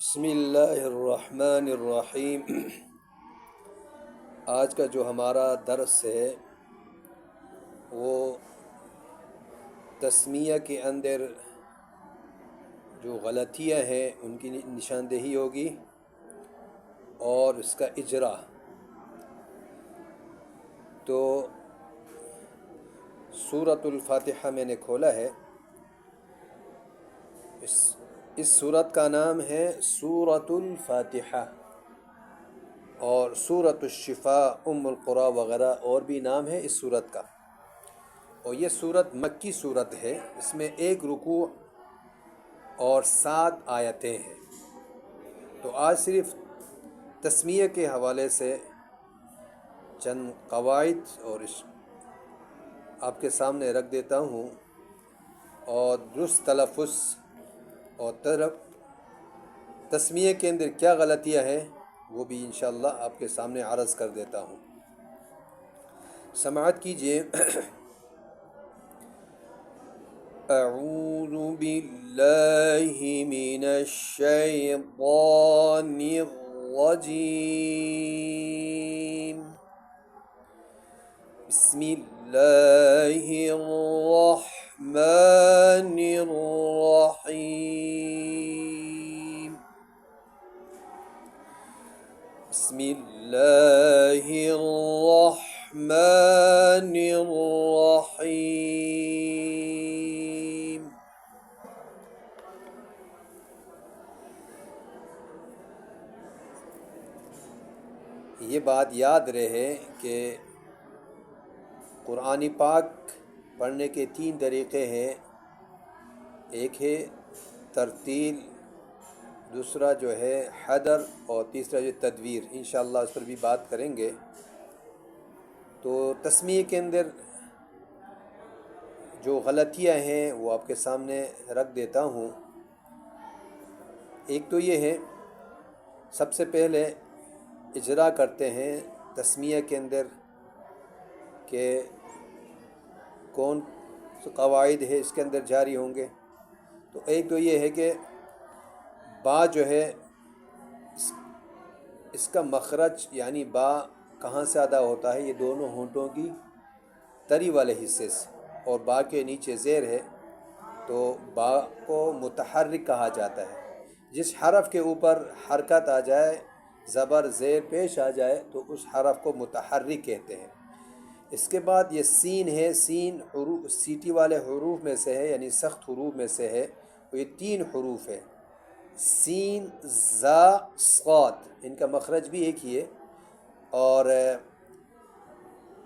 بسم اللہ الرحمن الرحیم۔ آج کا جو ہمارا درس ہے وہ تسمیہ کے اندر جو غلطیاں ہیں ان کی نشاندہی ہوگی اور اس کا اجرا۔ تو سورۃ الفاتحہ میں نے کھولا ہے۔ اس سورت کا نام ہے سورۃ الفاتحہ، اور سورۃ الشفاء، ام القرآ وغیرہ اور بھی نام ہے اس سورت کا۔ اور یہ سورت مکی سورت ہے، اس میں 1 رکوع اور 7 آیتیں ہیں۔ تو آج صرف تسمیہ کے حوالے سے چند قواعد اور آپ کے سامنے رکھ دیتا ہوں، اور درست تلفظ اور تسمیہ کے اندر کیا غلطیاں ہیں وہ بھی انشاءاللہ آپ کے سامنے عرض کر دیتا ہوں۔ سماعت کیجئے۔ اعوذ باللہ من الشیطان الرجیم، بسم اللہ الرحمن الرحیم، بسم اللہ الرحمن الرحیم۔ یہ بات یاد رہے کہ قرآن پاک پڑھنے کے 3 طریقے ہیں۔ ایک ہے ترتیل، دوسرا جو ہے حدر، اور تیسرا جو تدویر۔ انشاءاللہ اس پر بھی بات کریں گے۔ تو تسمیہ کے اندر جو غلطیاں ہیں وہ آپ کے سامنے رکھ دیتا ہوں۔ ایک تو یہ ہے، سب سے پہلے اجرا کرتے ہیں تسمیہ کے اندر کہ کون سے قواعد ہے اس کے اندر جاری ہوں گے۔ تو ایک تو یہ ہے کہ با جو ہے اس کا مخرج، یعنی با کہاں سے ادا ہوتا ہے، یہ دونوں ہونٹوں کی تری والے حصے سے، اور با کے نیچے زیر ہے، تو با کو متحرک کہا جاتا ہے۔ جس حرف کے اوپر حرکت آ جائے، زبر زیر پیش آ جائے، تو اس حرف کو متحرک کہتے ہیں۔ اس کے بعد یہ سین ہے، سین سیٹی والے حروف میں سے ہے، یعنی سخت حروف میں سے ہے۔ یہ 3 حروف ہے، سین، زا، صاد، ان کا مخرج بھی ایک ہی ہے، اور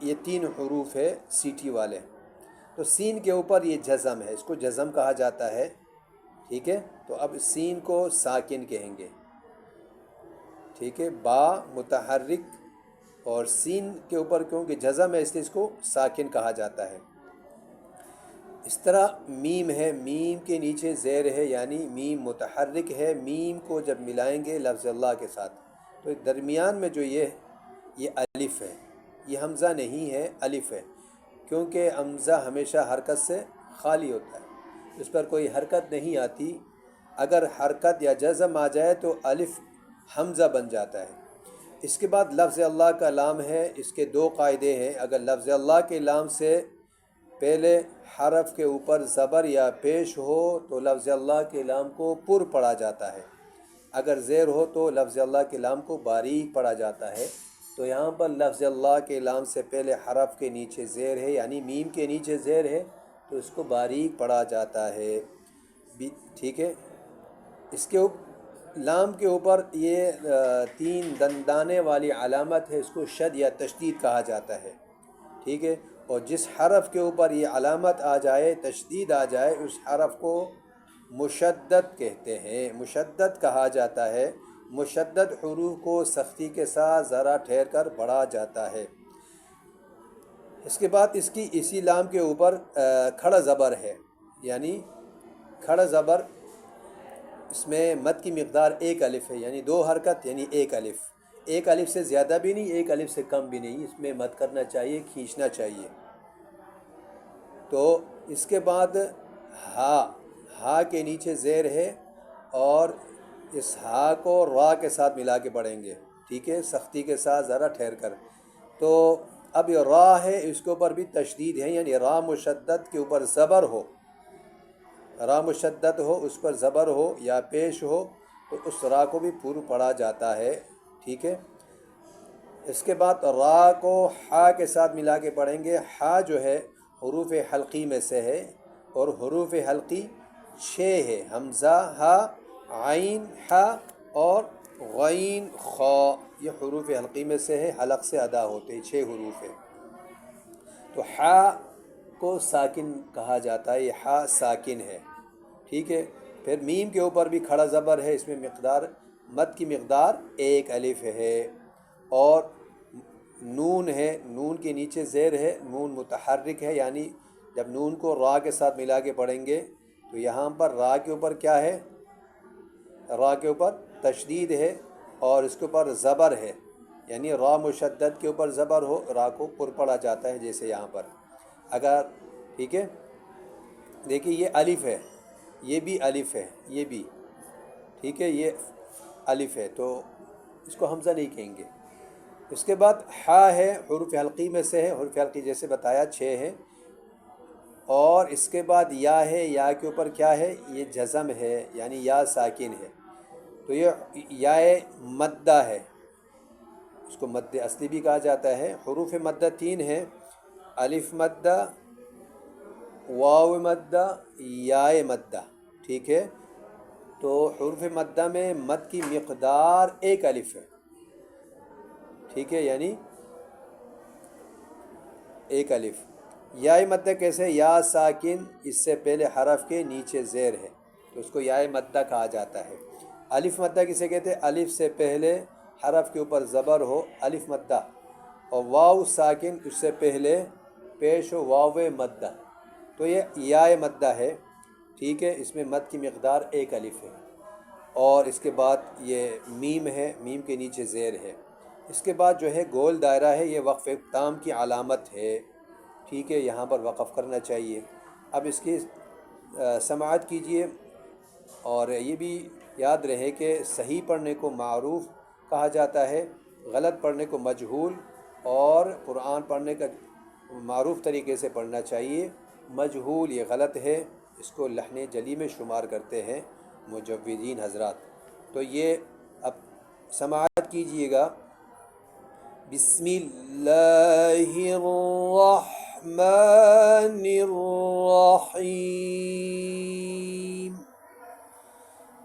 یہ 3 حروف ہے سیٹی والے۔ تو سین کے اوپر یہ جزم ہے، اس کو جزم کہا جاتا ہے، ٹھیک ہے۔ تو اب سین کو ساکن کہیں گے، ٹھیک ہے۔ با متحرک اور سین کے اوپر کیونکہ جزم ہے اس لیے اس کو ساکن کہا جاتا ہے۔ اس طرح میم ہے، میم کے نیچے زیر ہے، یعنی میم متحرک ہے۔ میم کو جب ملائیں گے لفظ اللہ کے ساتھ تو درمیان میں جو یہ الف ہے، یہ حمزہ نہیں ہے، الف ہے، کیونکہ حمزہ ہمیشہ حرکت سے خالی ہوتا ہے، اس پر کوئی حرکت نہیں آتی۔ اگر حرکت یا جزم آ جائے تو الف حمزہ بن جاتا ہے۔ اس کے بعد لفظ اللہ کا لام ہے، اس کے 2 قاعدے ہیں۔ اگر لفظ اللہ کے لام سے پہلے حرف کے اوپر زبر یا پیش ہو تو لفظ اللہ کے لام کو پر پڑھا جاتا ہے، اگر زیر ہو تو لفظ اللہ کے لام کو باریک پڑھا جاتا ہے۔ تو یہاں پر لفظ اللہ کے لام سے پہلے حرف کے نیچے زیر ہے، یعنی میم کے نیچے زیر ہے، تو اس کو باریک پڑھا جاتا ہے، ٹھیک ہے۔ اس کے لام کے اوپر یہ 3 دندانے والی علامت ہے، اس کو شد یا تشدید کہا جاتا ہے، ٹھیک ہے۔ اور جس حرف کے اوپر یہ علامت آ جائے، تشدید آ جائے، اس حرف کو مشدد کہتے ہیں، مشدد کہا جاتا ہے۔ مشدد حروف کو سختی کے ساتھ ذرا ٹھہر کر پڑھا جاتا ہے۔ اس کے بعد اسی لام کے اوپر کھڑا زبر ہے، یعنی کھڑا زبر، اس میں مد کی مقدار 1 الف ہے، یعنی 2 حرکت، یعنی 1 الف۔ 1 الف سے زیادہ بھی نہیں، 1 الف سے کم بھی نہیں، اس میں مد کرنا چاہیے، کھینچنا چاہیے۔ تو اس کے بعد ہا کے نیچے زیر ہے، اور اس ہا کو را کے ساتھ ملا کے پڑھیں گے، ٹھیک ہے، سختی کے ساتھ ذرا ٹھہر کر. تو اب یہ را ہے، اس کے اوپر بھی تشدید ہے، یعنی را مشدد کے اوپر زبر ہو، را مشدد ہو اس پر زبر ہو یا پیش ہو تو اس را کو بھی پھر پڑھا جاتا ہے، ٹھیک ہے. اس کے بعد را کو ہا کے ساتھ ملا کے پڑھیں گے. ہا جو ہے حروف حلقی میں سے ہے، اور حروف حلقی 6 ہے: حمزہ، ہا، عین، ہا اور غین، خا. یہ حروف حلقی میں سے ہے، حلق سے ادا ہوتے ہیں، 6 حروف ہیں. تو ہا کو ساکن کہا جاتا ہے، یہ ہا ساکن ہے، ٹھیک ہے. پھر میم کے اوپر بھی کھڑا زبر ہے، اس میں مد کی مقدار 1 الف ہے. اور نون ہے، نون کے نیچے زیر ہے، نون متحرک ہے، یعنی جب نون کو را کے ساتھ ملا کے پڑھیں گے تو یہاں پر را کے اوپر کیا ہے، را کے اوپر تشدید ہے اور اس کے اوپر زبر ہے، یعنی را مشدد کے اوپر زبر ہو، را کو پر پڑھا جاتا ہے جیسے یہاں پر. اگر ٹھیک ہے، دیکھیے یہ الف ہے، یہ بھی الف ہے، یہ بھی ٹھیک ہے، یہ الف ہے تو اس کو حمزہ نہیں کہیں گے. اس کے بعد ہا ہے، حروف حلقی میں سے ہے، حروف حلقی جیسے بتایا 6 ہیں. اور اس کے بعد یا ہے، یا کے اوپر کیا ہے، یہ جزم ہے، یعنی یا ساکن ہے. تو یہ یا مدہ ہے، اس کو مد اصلی بھی کہا جاتا ہے. حروف مدہ 3 ہیں: الف مدہ، واو مدہ، یا مدہ، ٹھیک ہے. تو حروف مدہ میں مد کی مقدار 1 الف ہے، ٹھیک ہے، یعنی 1 الف. یا مدہ کیسے؟ یا ساکن اس سے پہلے حرف کے نیچے زیر ہے تو اس کو یا مدہ کہا جاتا ہے. الف مدہ کسے کہتے ہیں؟ الف سے پہلے حرف کے اوپر زبر ہو، الف مدہ. اور واو ساکن اس سے پہلے پیش ہو، واو مدہ، تو یہ یا مدہ ہے، ٹھیک ہے. اس میں مد کی مقدار 1 الف ہے. اور اس کے بعد یہ میم ہے، میم کے نیچے زیر ہے. اس کے بعد جو ہے گول دائرہ ہے، یہ وقف تام کی علامت ہے، ٹھیک ہے، یہاں پر وقف کرنا چاہیے. اب اس کی سماعت کیجئے، اور یہ بھی یاد رہے کہ صحیح پڑھنے کو معروف کہا جاتا ہے، غلط پڑھنے کو مجہول، اور قرآن پڑھنے کا معروف طریقے سے پڑھنا چاہیے. مجہول یہ غلط ہے، اس کو لحن جلی میں شمار کرتے ہیں مجوزین حضرات. تو یہ اب سماعت کیجئے گا. بسم اللہ الرحمن الرحیم.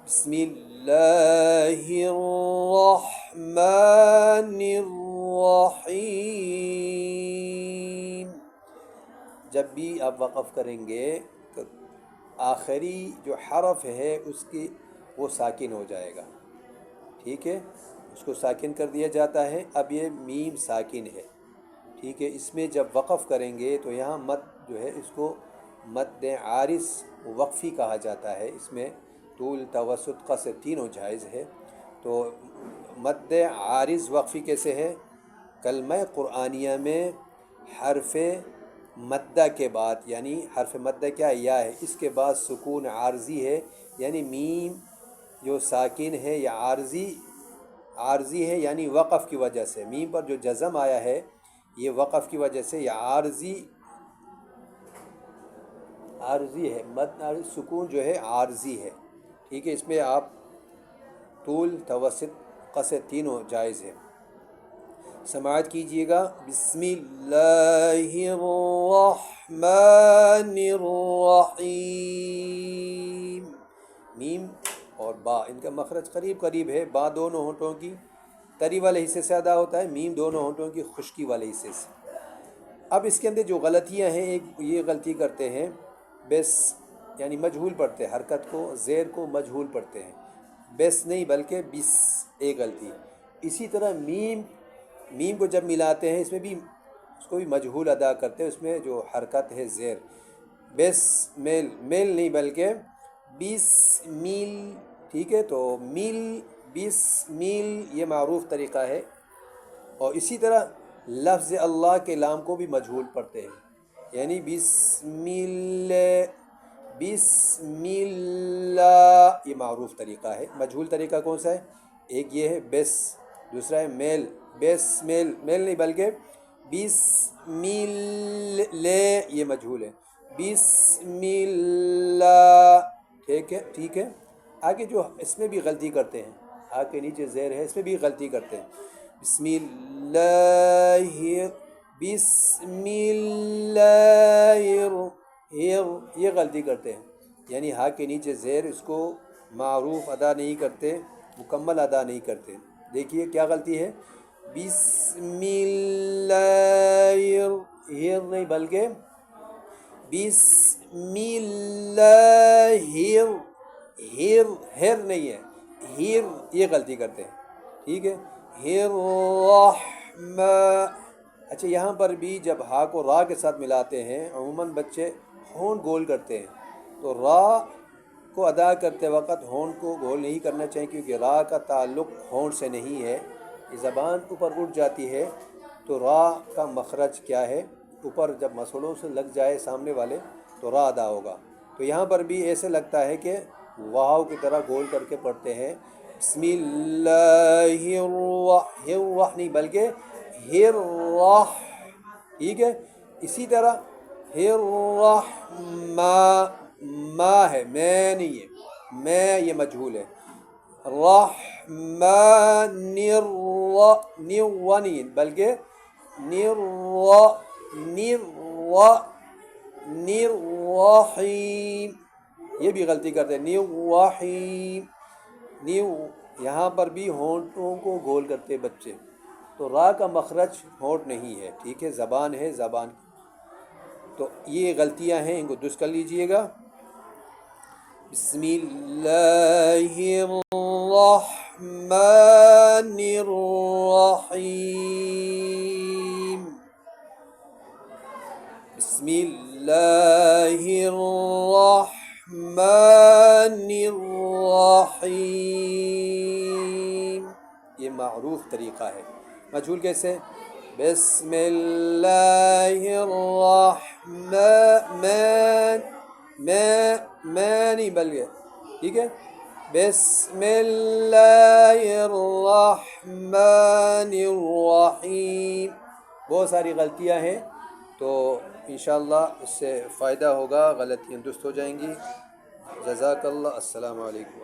بسم اللہ الرحمن الرحیم. جب بھی آپ وقف کریں گے تو آخری جو حرف ہے اس کی وہ ساکن ہو جائے گا، ٹھیک ہے، اس کو ساکن کر دیا جاتا ہے. اب یہ میم ساکن ہے، ٹھیک ہے. اس میں جب وقف کریں گے تو یہاں مد جو ہے اس کو مد عارض وقفی کہا جاتا ہے. اس میں طول، توسط، قصر تینوں جائز ہے. تو مد عارض وقفی کیسے ہے؟ کلمہ قرآنیہ میں حرف مدہ کے بعد، یعنی حرف مدہ کیا ہے؟ یا ہے، اس کے بعد سکون عارضی ہے، یعنی میم جو ساکن ہے یا عارضی ہے، یعنی وقف کی وجہ سے. میم پر جو جزم آیا ہے یہ وقف کی وجہ سے یہ عارضی ہے، مد سکون جو ہے عارضی ہے، ٹھیک ہے. اس میں آپ طول، توسط، قصر تینوں جائز ہے. سماعت کیجئے گا. بسم اللہ الرحمن الرحیم. میم اور با ان کا مخرج قریب ہے. با دونوں ہونٹوں کی تری والے حصے سے ادا ہوتا ہے، میم دونوں ہونٹوں کی خشکی والے حصے سے. اب اس کے اندر جو غلطیاں ہیں، ایک یہ غلطی کرتے ہیں بس، یعنی مجہول پڑھتے ہیں، حرکت کو، زیر کو مجہول پڑھتے ہیں، بس نہیں بلکہ بس، ایک غلطی. اسی طرح میم کو جب ملاتے ہیں اس میں بھی اس کو بھی مجہول ادا کرتے ہیں. اس میں جو حرکت ہے زیر، بس میل نہیں بلکہ بیس میل، ٹھیک ہے. تو میل، بیس میل یہ معروف طریقہ ہے. اور اسی طرح لفظ اللہ کے لام کو بھی مجہول پڑھتے ہیں، یعنی بسم اللہ، یہ معروف طریقہ ہے۔ مجہول طریقہ کون سا ہے؟ ایک یہ ہے بس، دوسرا ہے میل، بس میل، میل نہیں بلکہ بسم اللہ، یہ مجہول ہے، بسم اللہ، ٹھیک ہے۔ آگے جو اس میں بھی غلطی کرتے ہیں، آگے نیچے زیر ہے، اس میں بھی غلطی کرتے ہیں، بسم اللہ، بسم اللہ، یہ غلطی کرتے ہیں، یعنی ہا کے نیچے زیر اس کو معروف ادا نہیں کرتے، مکمل ادا نہیں کرتے۔ دیکھیے کیا غلطی ہے، بسم اللہ، نہیں بلکہ بسم اللہ، ہر نہیں ہے، یہ غلطی کرتے ہیں، ٹھیک ہے۔ اچھا یہاں پر بھی جب ہا کو را کے ساتھ ملاتے ہیں عموماً بچے ہونٹ گول کرتے ہیں، تو را کو ادا کرتے وقت ہونٹ کو گول نہیں کرنا چاہیے، کیونکہ را کا تعلق ہونٹ سے نہیں ہے، یہ زبان اوپر اٹھ جاتی ہے، تو را کا مخرج کیا ہے، اوپر جب مسڑوں سے لگ جائے سامنے والے تو را ادا ہوگا۔ تو یہاں پر بھی ایسے لگتا ہے کہ واو کی طرح گول کر کے پڑھتے ہیں، بسم اللہ الرحمن نہیں بلکہ ہر، ٹھیک ہے۔ اسی طرح ما ہے، میں نہیں ہے، میں یہ مجہول ہے، رحمن نہیں بلکہ نرحیم، یہ بھی غلطی کرتے ہیں، نرحیم، یہاں پر بھی ہونٹوں کو گول کرتے بچے، تو را کا مخرج ہونٹ نہیں ہے، ٹھیک ہے، زبان ہے، زبان، تو یہ غلطیاں ہیں، ان کو درست کر لیجئے گا۔ بسم اللہ الرحمن الرحیم، بسم اللہ الرحمن الرحیم، یہ معروف طریقہ ہے۔ مجہول کیسے؟ بسم اللہ الرحمن، میں نہیں بلکہ، ٹھیک ہے، بسم اللہ الرحمن الرحیم، بہت ساری غلطیاں ہیں، تو انشاءاللہ اس سے فائدہ ہوگا، غلطیاں درست ہو جائیں گی۔ جزاک اللہ، السلام علیکم۔